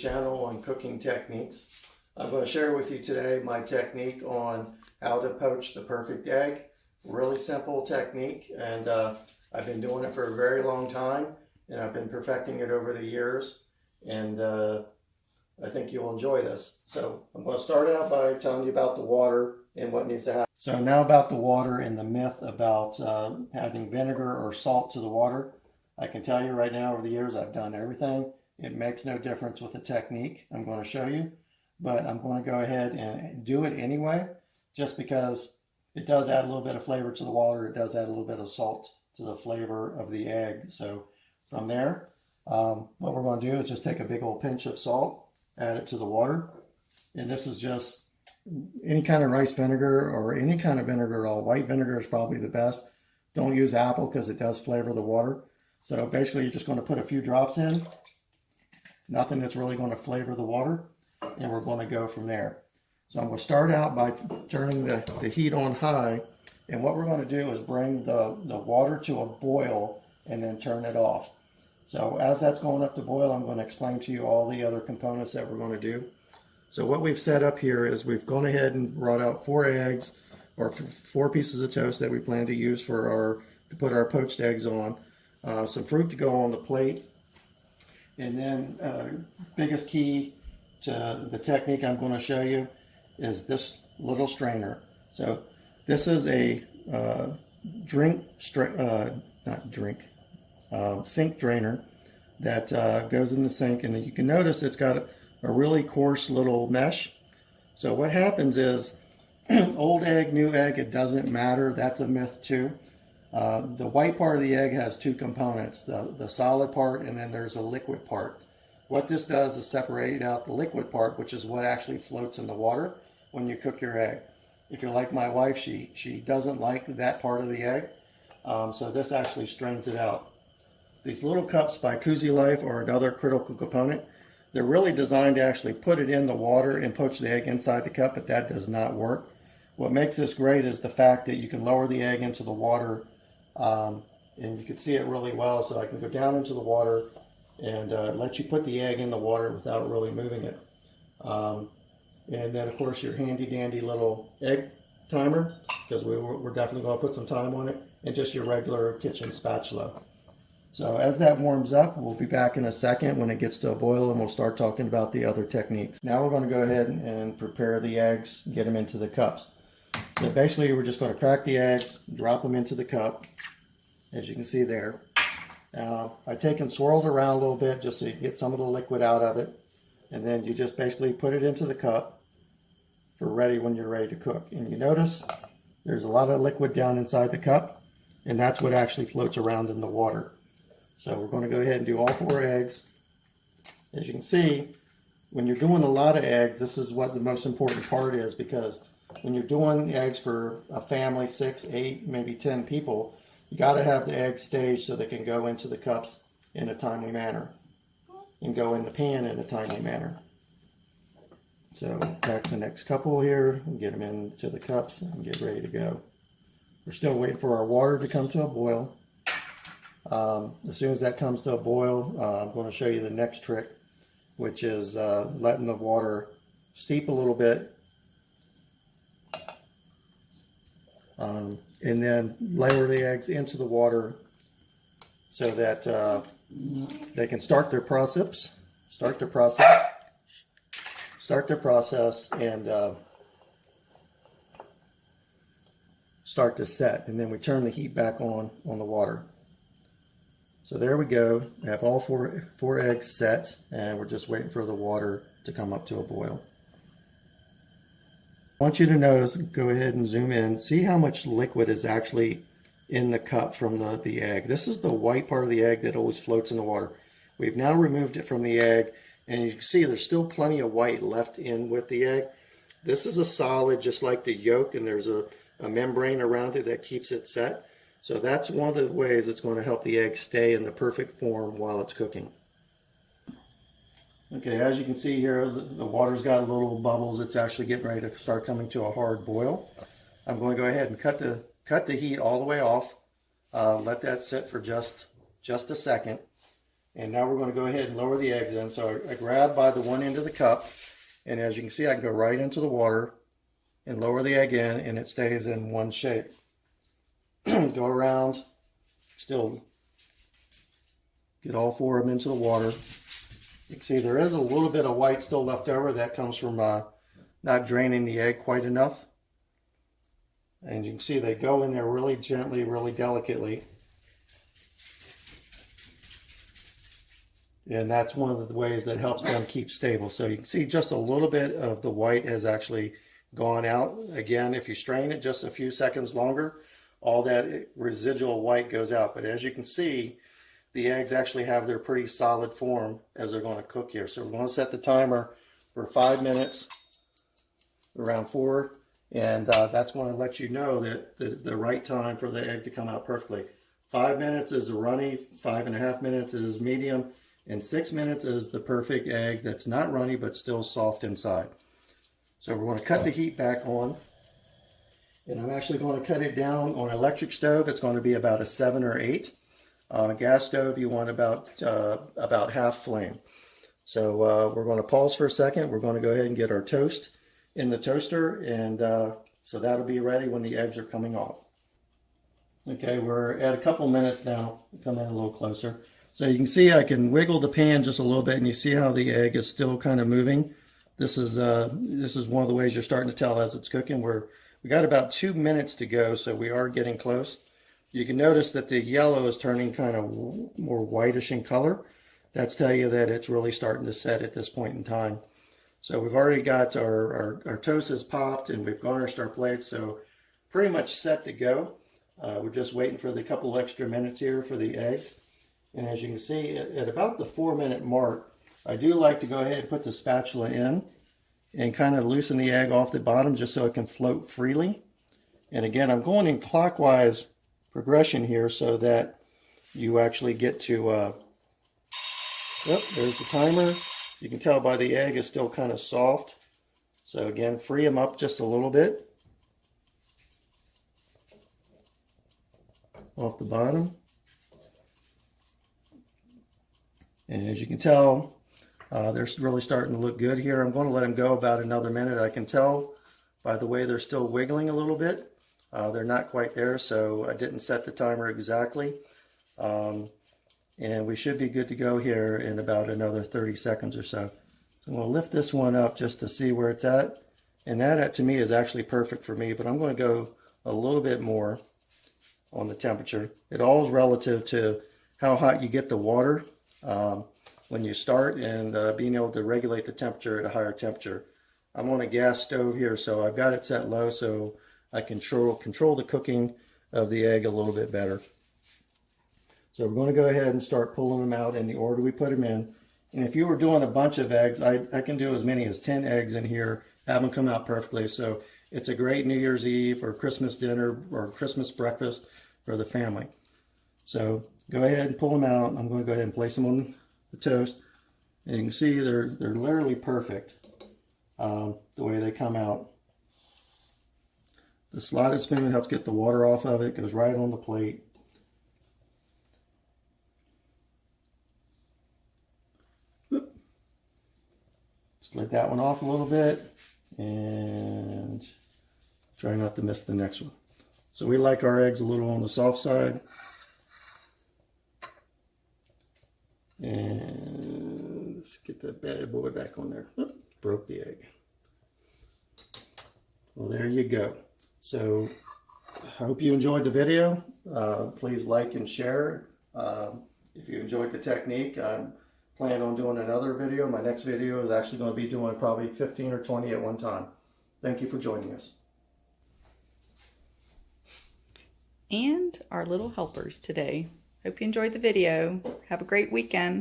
Channel on cooking techniques. I'm going to share with you today my technique on how to poach the perfect egg. Really simple technique, and I've been doing it for a very long time, and I've been perfecting it over the years, and I think you'll enjoy this. So I'm going to start out by telling you about the water and what needs to happen. So now about the water and the myth about adding vinegar or salt to the water. I can tell you right now, over the years I've done everything. It makes no difference with the technique I'm going to show you, but I'm going to go ahead and do it anyway, just because it does add a little bit of flavor to the water. It does add a little bit of salt to the flavor of the egg. So from there, what we're going to do is just take a big old pinch of salt, add it to the water, and this is just any kind of rice vinegar or any kind of vinegar at all. White vinegar is probably the best. Don't use apple because it does flavor the water. So basically you're just going to put a few drops in. Nothing that's really going to flavor the water, and we're going to go from there. So I'm going to start out by turning the heat on high, and what we're going to do is bring the water to a boil and then turn it off. So as that's going up to boil, I'm going to explain to you all the other components that we're going to do. So what we've set up here is we've gone ahead and brought out 4 eggs, or 4 pieces of toast that we plan to use to put our poached eggs on, some fruit to go on the plate. And then biggest key to the technique I'm going to show you is this little strainer. So this is a sink drainer that goes in the sink, and you can notice it's got a really coarse little mesh. So what happens is, old egg, new egg, it doesn't matter. That's a myth too. The white part of the egg has 2 components, the solid part, and then there's a liquid part. What this does is separate out the liquid part, which is what actually floats in the water when you cook your egg. If you're like my wife, she doesn't like that part of the egg, so this actually strains it out. These little cups by Koozie Life are another critical component. They're really designed to actually put it in the water and poach the egg inside the cup, but that does not work. What makes this great is the fact that you can lower the egg into the water, and you can see it really well. So I can go down into the water and let you put the egg in the water without really moving it. And then of course your handy dandy little egg timer, because we're definitely going to put some time on it, and just your regular kitchen spatula. So as that warms up, we'll be back in a second when it gets to a boil, and we'll start talking about the other techniques. Now we're going to go ahead and prepare the eggs, get them into the cups. So basically we're just going to crack the eggs, drop them into the cup, as you can see there. I take and swirled around a little bit just so you get some of the liquid out of it, and then you just basically put it into the cup for ready when you're ready to cook. And you notice there's a lot of liquid down inside the cup, and that's what actually floats around in the water. So we're going to go ahead and do all 4 eggs. As you can see, when you're doing a lot of eggs, this is what the most important part is, because when you're doing eggs for a family, 6, 8, maybe 10 people, you got to have the eggs staged so they can go into the cups in a timely manner and go in the pan in a timely manner. So back to the next couple here and get them into the cups and get ready to go. We're still waiting for our water to come to a boil. As soon as that comes to a boil, I'm going to show you the next trick, which is letting the water steep a little bit, and then layer the eggs into the water so that they can start their process and start to set, and then we turn the heat back on the water. So there we go. We have all 4 eggs set, and we're just waiting for the water to come up to a boil. I want you to notice, go ahead and zoom in, see how much liquid is actually in the cup from the egg. This is the white part of the egg that always floats in the water. We've now removed it from the egg, and you can see there's still plenty of white left in with the egg. This is a solid, just like the yolk, and there's a membrane around it that keeps it set. So that's one of the ways it's going to help the egg stay in the perfect form while it's cooking. Okay, as you can see here, the water's got little bubbles. It's actually getting ready to start coming to a hard boil. I'm going to go ahead and cut the heat all the way off. Let that sit for just a second. And now we're going to go ahead and lower the eggs in. So I grab by the one end of the cup, and as you can see, I can go right into the water and lower the egg in, and it stays in one shape. Go around, still get all four of them into the water. You can see there is a little bit of white still left over. That comes from not draining the egg quite enough. And you can see they go in there really gently, really delicately. And that's one of the ways that helps them keep stable. So you can see just a little bit of the white has actually gone out. Again, if you strain it just a few seconds longer, all that residual white goes out. But as you can see, the eggs actually have their pretty solid form as they're going to cook here. So we're going to set the timer for 5 minutes, around 4. And that's going to let you know that the right time for the egg to come out perfectly. 5 minutes is a runny, 5.5 minutes is medium, and 6 minutes is the perfect egg that's not runny but still soft inside. So we're going to cut the heat back on. And I'm actually going to cut it down on an electric stove. It's going to be about a 7 or 8. Gas stove, you want about half flame. So we're going to pause for a second. We're going to go ahead and get our toast in the toaster, and so that'll be ready when the eggs are coming off. Okay, we're at a couple minutes now. Come in a little closer. So you can see I can wiggle the pan just a little bit, and you see how the egg is still kind of moving. This is one of the ways you're starting to tell as it's cooking. We got about 2 minutes to go, so we are getting close. You can notice that the yellow is turning kind of more whitish in color. That's telling you that it's really starting to set at this point in time. So we've already got our toast is popped, and we've garnished our plates, so pretty much set to go. We're just waiting for the couple extra minutes here for the eggs. And as you can see, at about the 4-minute mark, I do like to go ahead and put the spatula in and kind of loosen the egg off the bottom just so it can float freely. And again, I'm going in clockwise progression here so that you actually get to, there's the timer. You can tell by the egg is still kind of soft. So again, free them up just a little bit off the bottom. And as you can tell, they're really starting to look good here. I'm going to let them go about another minute. I can tell by the way they're still wiggling a little bit. They're not quite there, so I didn't set the timer exactly. And we should be good to go here in about another 30 seconds or so. So I'm going to lift this one up just to see where it's at. And that to me is actually perfect for me, but I'm going to go a little bit more on the temperature. It all is relative to how hot you get the water when you start, and being able to regulate the temperature at a higher temperature. I'm on a gas stove here, so I've got it set low so I control the cooking of the egg a little bit better. So we're going to go ahead and start pulling them out in the order we put them in. And if you were doing a bunch of eggs, I can do as many as 10 eggs in here, have them come out perfectly. So it's a great New Year's Eve or Christmas dinner or Christmas breakfast for the family. So go ahead and pull them out. I'm going to go ahead and place them on the toast. And you can see they're literally perfect the way they come out. The slotted spoon helps get the water off of it, goes right on the plate. Slid that one off a little bit and try not to miss the next one. So we like our eggs a little on the soft side. And let's get that bad boy back on there. Oop, broke the egg. Well, there you go. So I hope you enjoyed the video. Please like and share. If you enjoyed the technique, I'm planning on doing another video. My next video is actually going to be doing probably 15 or 20 at one time. Thank you for joining us. And our little helpers today. Hope you enjoyed the video. Have a great weekend.